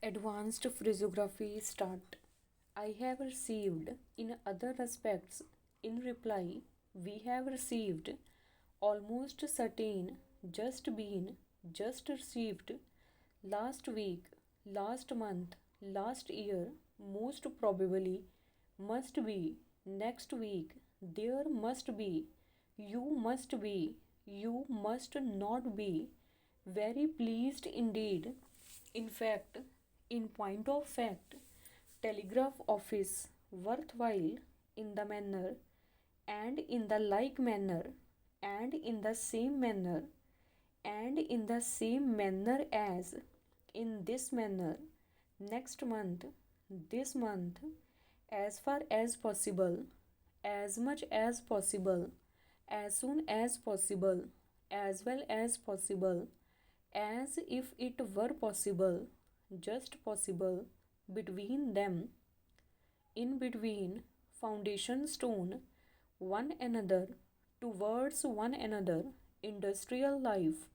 Advanced phraseography start. I have received in other respects. In reply, we have received. Almost certain. Just been. Just received. Last week. Last month. Last year. Most probably. Must be. Next week. There must be. You must be. You must not be. Very pleased indeed. In fact, in point of fact, telegraph office worthwhile in the manner and in the like manner and in the same manner and in the same manner in this manner next month, this month, as far as possible, as much as possible, as soon as possible, as well as possible, as if it were possible, just possible, between them, in between, foundation stone, one another, towards one another, industrial life.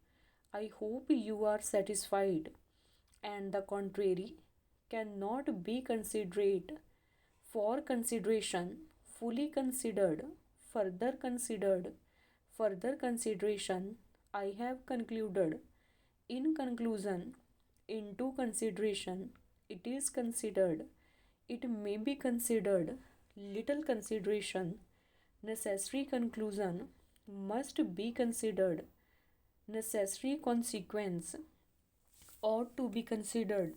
I hope you are satisfied, and the contrary cannot be considerate. For consideration, fully considered, further consideration, I have concluded. In conclusion, into consideration, it is considered, it may be considered, little consideration, necessary conclusion, must be considered, necessary consequence, ought to be considered,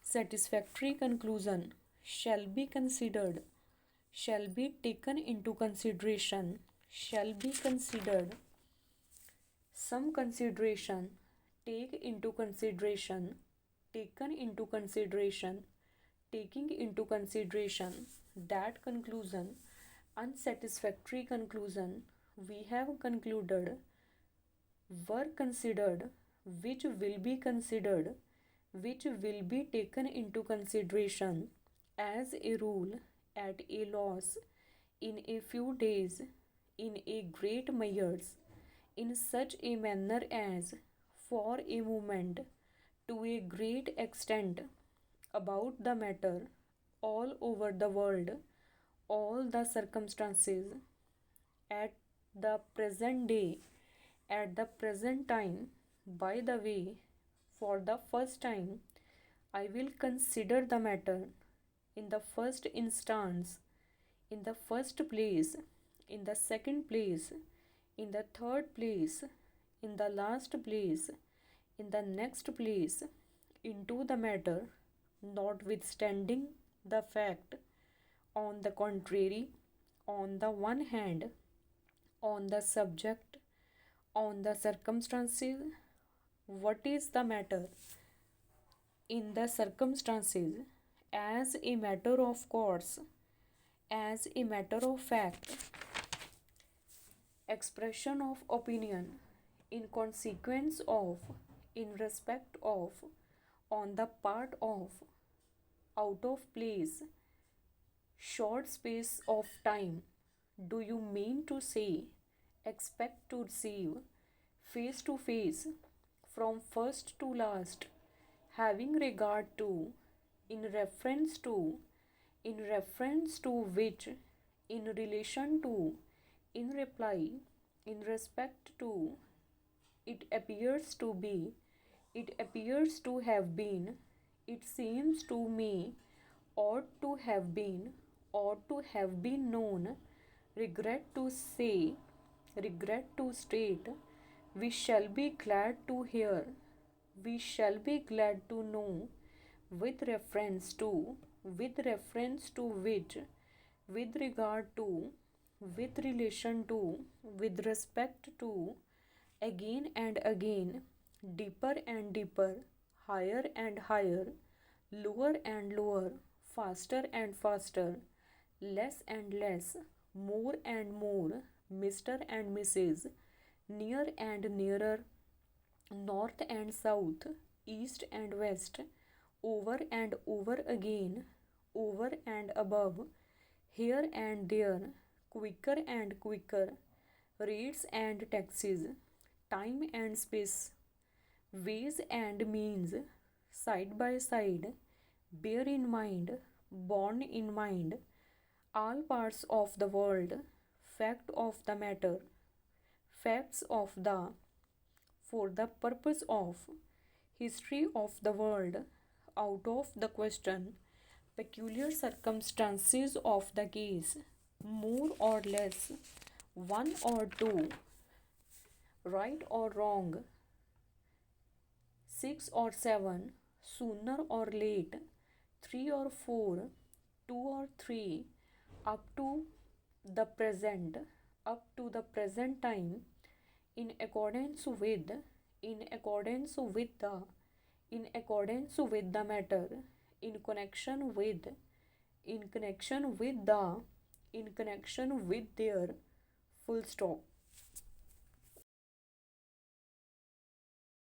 satisfactory conclusion, shall be considered, shall be taken into consideration, shall be considered, some consideration, take into consideration, taken into consideration, taking into consideration, that conclusion, unsatisfactory conclusion, we have concluded, were considered, which will be considered, which will be taken into consideration, as a rule, at a loss, in a few days, in a great measures, in such a manner as, for a moment, to a great extent, about the matter, all over the world, all the circumstances, at the present day, at the present time, by the way, for the first time, I will consider the matter, in the first instance, in the first place, in the second place, in the third place, in the last place, in the next place, into the matter, notwithstanding the fact, on the contrary, on the one hand, on the subject, on the circumstances, what is the matter? In the circumstances, as a matter of course, as a matter of fact, expression of opinion, in consequence of, in respect of, on the part of, out of place, short space of time. Do you mean to say, expect to receive, face to face, from first to last, having regard to, in reference to which, in relation to, in reply, in respect to, it appears to be, it appears to have been, it seems to me, ought to have been known, regret to say, regret to state, we shall be glad to hear, we shall be glad to know, with reference to, with reference to which, with regard to, with relation to, with respect to, again and again, deeper and deeper, higher and higher, lower and lower, faster and faster, less and less, more and more, Mr. and Mrs., near and nearer, north and south, east and west, over and over again, over and above, here and there, quicker and quicker, rates and taxes, time and space, ways and means, side by side, bear in mind, borne in mind, all parts of the world, fact of the matter, facts of the, for the purpose of, history of the world, out of the question, peculiar circumstances of the case, more or less, one or two, right or wrong, six or seven, sooner or late, three or four, two or three, up to the present, up to the present time, in accordance with, in accordance with the, in accordance with the matter, in connection with, in connection with the, in connection with their, full stop.